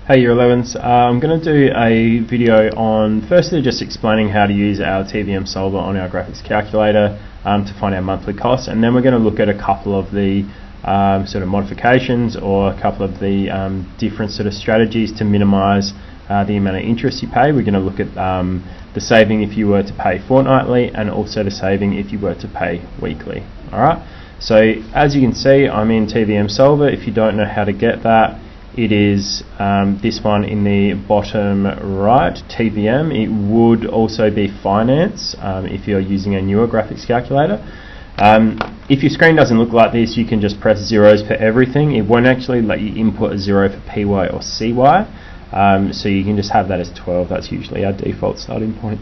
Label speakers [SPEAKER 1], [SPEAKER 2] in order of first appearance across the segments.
[SPEAKER 1] Hey Year 11s, I'm going to do a video on firstly just explaining how to use our TVM solver on our graphics calculator to find our monthly costs, and then we're going to look at a couple of the sort of modifications or a couple of the different sort of strategies to minimise the amount of interest you pay. We're going to look at the saving if you were to pay fortnightly and also the saving if you were to pay weekly. Alright, so as you can see, I'm in TVM solver. If you don't know how to get that, it is this one in the bottom right, TVM. It would also be finance if you're using a newer graphics calculator. If your screen doesn't look like this, you can just press zeros for everything. It won't actually let you input a zero for PY or CY, so you can just have that as 12. That's usually our default starting point.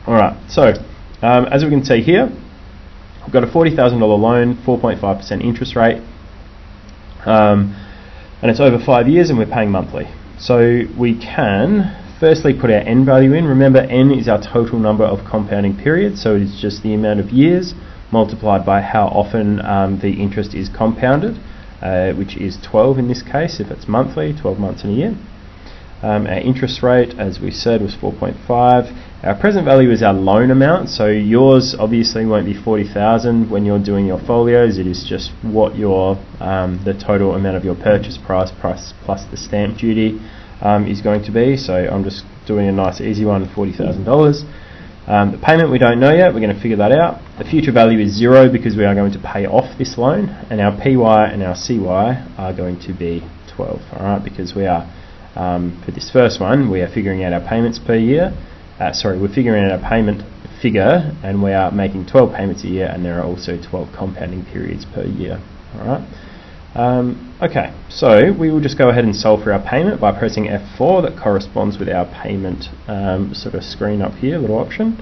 [SPEAKER 1] Alright, so as we can see here, we've got a $40,000 loan, 4.5% interest rate. And it's over 5 years and we're paying monthly. So we can firstly put our N value in. Remember, N is our total number of compounding periods, so it's just the amount of years multiplied by how often the interest is compounded, which is 12 in this case, if it's monthly, 12 months in a year. Our interest rate, as we said, was 4.5. Our present value is our loan amount, so yours obviously won't be 40,000 when you're doing your folios. It is just what your the total amount of your purchase price plus the stamp duty is going to be. So I'm just doing a nice easy one, $40,000. The payment we don't know yet. We're going to figure that out. The future value is 0 because we are going to pay off this loan, and our PY and our CY are going to be 12. All right, because we are for this first one, we are figuring out our payments per year. We're figuring out our payment figure, and we are making 12 payments a year, and there are also 12 compounding periods per year. Alright. Okay, so we will just go ahead and solve for our payment by pressing F4. That corresponds with our payment sort of screen up here, little option.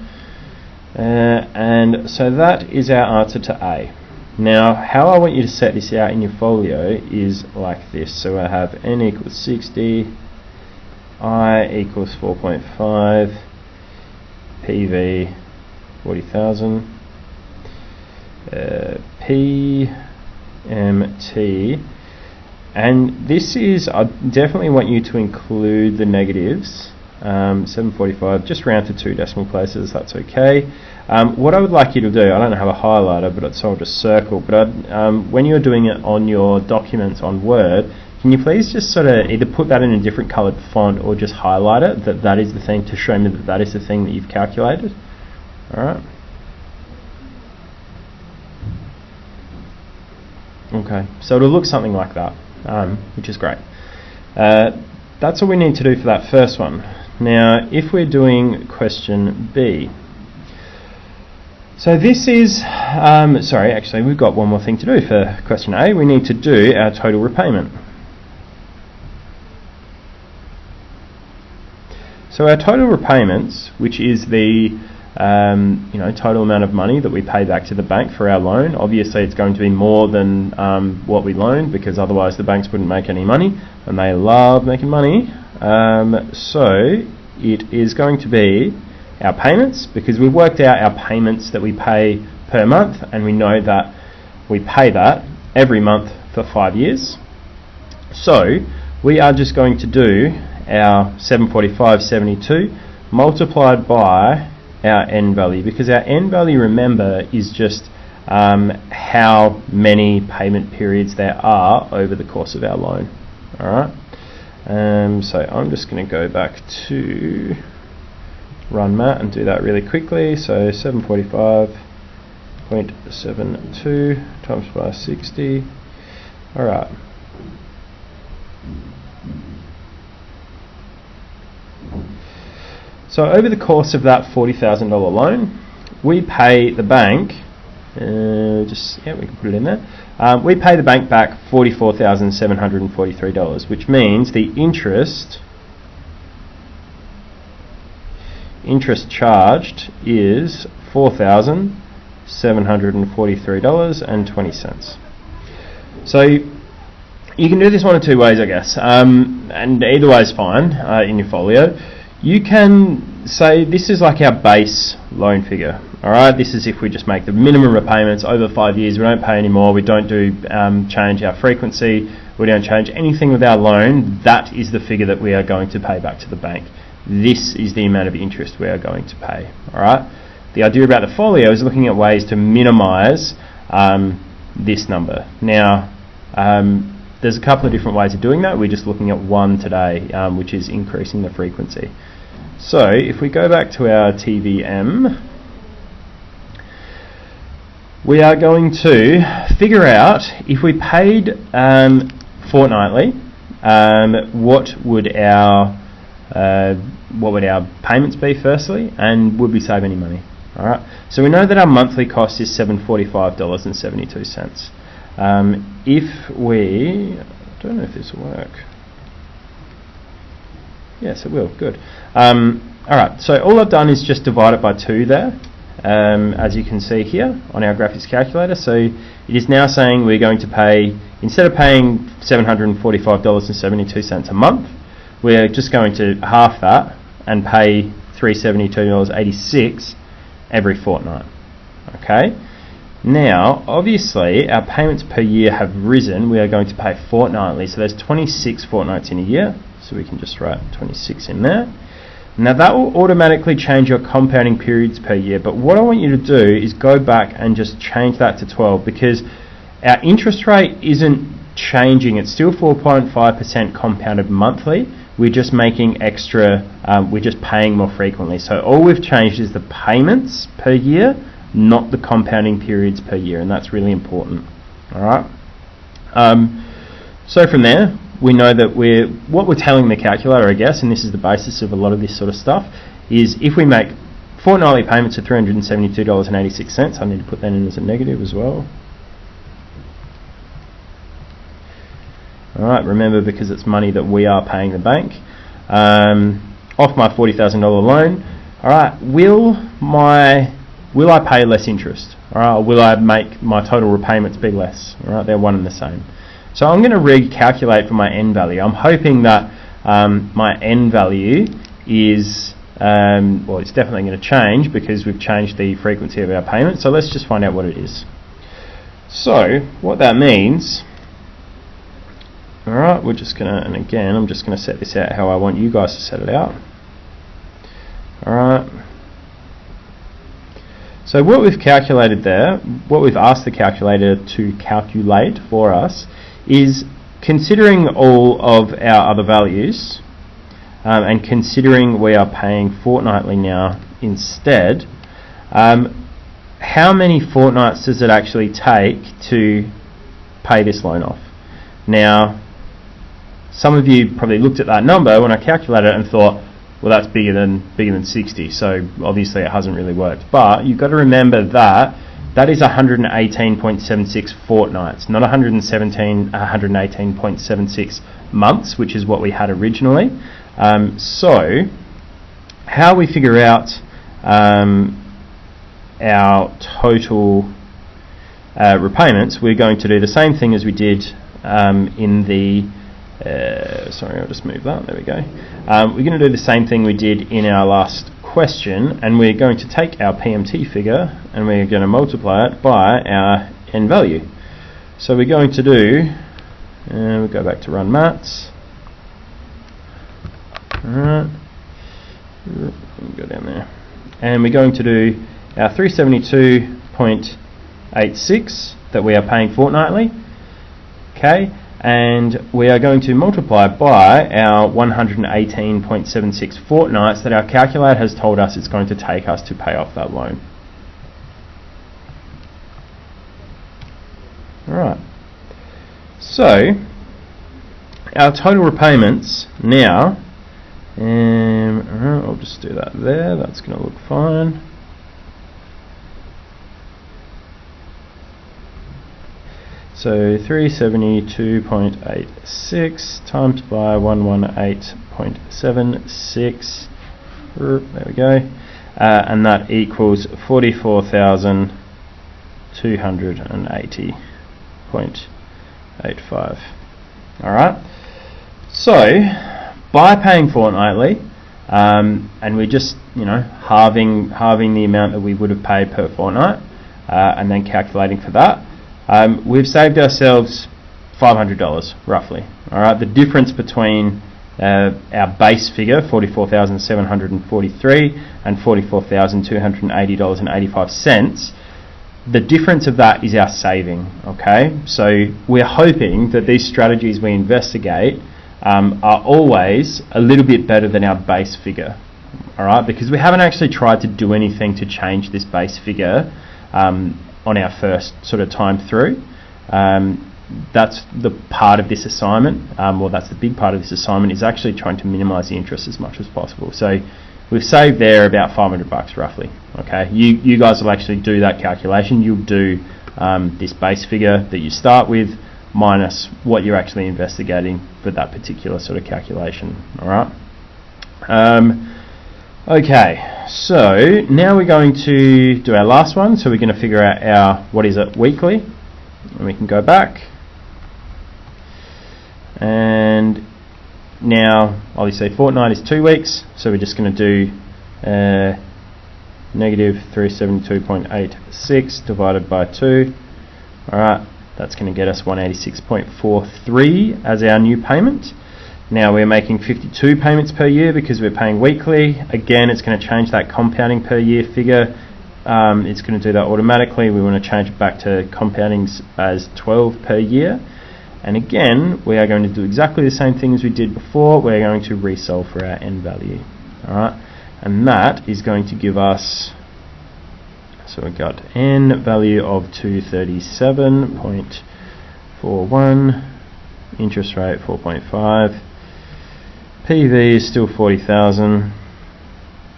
[SPEAKER 1] And so that is our answer to A. Now, how I want you to set this out in your folio is like this. So I have N equals 60, I equals 4.5, PV 40,000, PMT, and this is, I definitely want you to include the negatives. 745, just round to 2 decimal places, that's okay. What I would like you to do, I don't have a highlighter, but so I'll just circle, but when you're doing it on your documents on Word, can you please just sort of either put that in a different coloured font or just highlight it, that is the thing, to show me that that is the thing that you've calculated. Alright. Okay, so it'll look something like that, which is great. That's all we need to do for that first one. Now, if we're doing question B, so this is, actually we've got one more thing to do for question A. We need to do our total repayment. So our total repayments, which is the total amount of money that we pay back to the bank for our loan. Obviously it's going to be more than what we loaned, because otherwise the banks wouldn't make any money, and they love making money. So it is going to be our payments, because we've worked out our payments that we pay per month, and we know that we pay that every month for 5 years. So we are just going to do our 745.72 multiplied by our N value, because our N value, remember, is just how many payment periods there are over the course of our loan. Alright, so I'm just going to go back to run mat and do that really quickly. So 745.72 times by 60. Alright. So over the course of that $40,000 loan, we pay the bank, we can put it in there, we pay the bank back $44,743, which means the interest charged is $4,743.20. So you can do this one of two ways, I guess, and either way is fine in your folio. You can say this is like our base loan figure. Alright, this is if we just make the minimum repayments over 5 years, we don't pay any more, we don't do change our frequency, we don't change anything with our loan, that is the figure that we are going to pay back to the bank. This is the amount of interest we are going to pay. Alright, the idea about the folio is looking at ways to minimise this number. Now, there's a couple of different ways of doing that. We're just looking at one today, which is increasing the frequency. So if we go back to our TVM, we are going to figure out if we paid fortnightly, what would our payments be firstly, and would we save any money? Alright, so we know that our monthly cost is $745.72. If we, I don't know if this will work. Yes, it will. Good. Alright, so all I've done is just divide it by 2 there, as you can see here on our graphics calculator. So it is now saying we're going to pay, instead of paying $745.72 a month, we're just going to half that and pay $372.86 every fortnight. Okay. Now, obviously, our payments per year have risen. We are going to pay fortnightly. So there's 26 fortnights in a year. So we can just write 26 in there. Now that will automatically change your compounding periods per year. But what I want you to do is go back and just change that to 12, because our interest rate isn't changing. It's still 4.5% compounded monthly. We're just making extra, we're just paying more frequently. So all we've changed is the payments per year, not the compounding periods per year, and that's really important. Alright. So from there, we know that what we're telling the calculator, I guess, and this is the basis of a lot of this sort of stuff, is if we make fortnightly payments of $372.86, I need to put that in as a negative as well. Alright, remember, because it's money that we are paying the bank. Off my $40,000 loan, alright, will I pay less interest? Alright, or will I make my total repayments be less? Alright, they're one and the same. So I'm going to recalculate for my end value. I'm hoping that my end value is, well, it's definitely going to change because we've changed the frequency of our payment. So let's just find out what it is. So what that means, alright, we're just going to, and again, I'm just going to set this out how I want you guys to set it out. Alright. So what we've calculated there, what we've asked the calculator to calculate for us, is considering all of our other values, and considering we are paying fortnightly now instead, how many fortnights does it actually take to pay this loan off? Now, some of you probably looked at that number when I calculated it and thought, well, that's bigger than 60, so obviously it hasn't really worked. But you've got to remember that that is 118.76 fortnights, not 118.76 months, which is what we had originally. So how we figure out our total repayments, we're going to do the same thing as we did in the sorry, I'll just move that, there we go. We're going to do the same thing we did in our last question, and we're going to take our PMT figure and we're going to multiply it by our end value. So we're going to do, we'll go back to run maths. Alright, go down there, and we're going to do our 372.86 that we are paying fortnightly, okay, and we are going to multiply by our 118.76 fortnights that our calculator has told us it's going to take us to pay off that loan. Alright, so our total repayments now, I'll just do that there, that's going to look fine. So 372.86 times by 118.76, there we go, and that equals 44,280.85. Alright, so by paying fortnightly, and we're just halving the amount that we would have paid per fortnight, and then calculating for that. We've saved ourselves $500 roughly. All right, the difference between our base figure, $44,743 and $44,280.85. The difference of that is our saving. Okay, so we're hoping that these strategies we investigate are always a little bit better than our base figure. All right, because we haven't actually tried to do anything to change this base figure on our first sort of time through. That's the part of this assignment, that's the big part of this assignment, is actually trying to minimise the interest as much as possible. So we've saved there about $500 roughly. Okay, you guys will actually do that calculation. You'll do this base figure that you start with minus what you're actually investigating for that particular sort of calculation. All right. Okay, so now we're going to do our last one. So we're going to figure out our weekly, and we can go back. And now obviously fortnight is 2 weeks, so we're just going to do negative 372.86 divided by 2. Alright, that's going to get us 186.43 as our new payment. Now we're making 52 payments per year because we're paying weekly. Again, it's going to change that compounding per year figure. It's going to do that automatically. We want to change it back to compounding as 12 per year. And again, we are going to do exactly the same thing as we did before. We're going to resolve for our end value. Alright, and that is going to give us, so we've got n value of 237.41, interest rate 4.5, PV is still 40,000,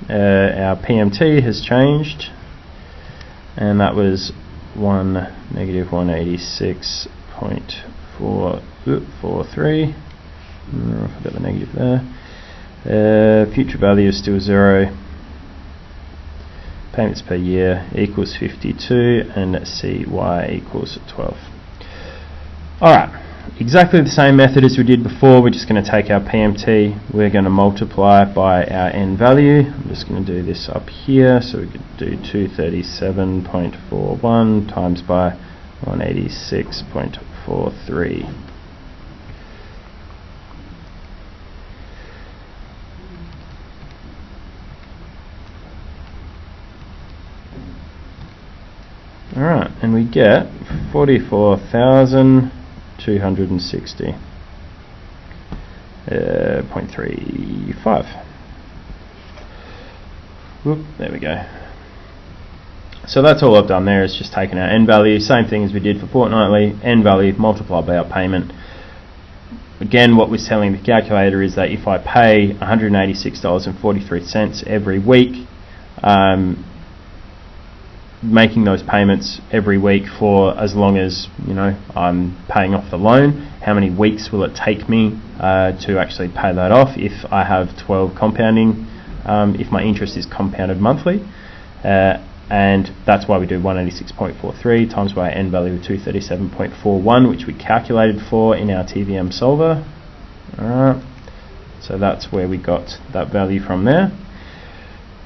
[SPEAKER 1] our PMT has changed, and that was negative 186.443. I forgot the negative there. Future value is still 0. Payments per year equals 52, and CY equals 12. Alright, exactly the same method as we did before. We're just going to take our PMT, we're going to multiply by our n value. I'm just going to do this up here, so we could do 237.41 times by 186.43. Alright, and we get 44,260.35. Whoop, there we go. So that's all I've done there, is just taken our n value, same thing as we did for fortnightly, n value multiplied by our payment. Again, what we're telling the calculator is that if I pay $186.43 every week, making those payments every week for as long as I'm paying off the loan, how many weeks will it take me to actually pay that off if I have 12 compounding, if my interest is compounded monthly, and that's why we do 186.43 times by n value of 237.41, which we calculated for in our TVM solver. Alright, so that's where we got that value from there.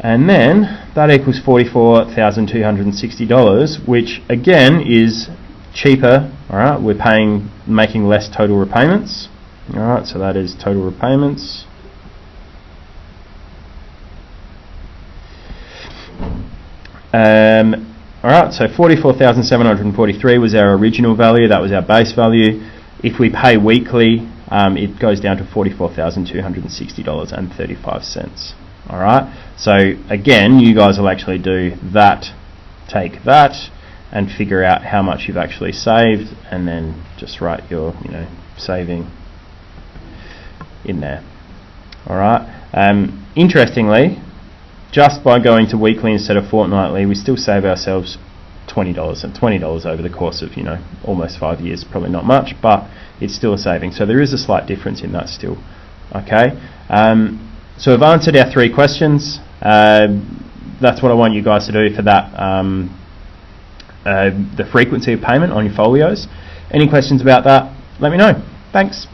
[SPEAKER 1] And then that equals $44,260, which again is cheaper. Alright, we're making less total repayments. Alright, so that is total repayments. Alright, so 44,743 was our original value, that was our base value. If we pay weekly, it goes down to $44,260.35. Alright, so again, you guys will actually do that, take that, and figure out how much you've actually saved, and then just write your saving in there. Alright, interestingly, just by going to weekly instead of fortnightly, we still save ourselves $20, and $20 over the course of almost 5 years, probably not much, but it's still a saving. So there is a slight difference in that still. Okay, so we've answered our 3 questions. That's what I want you guys to do for that, the frequency of payment on your folios. Any questions about that, let me know. Thanks.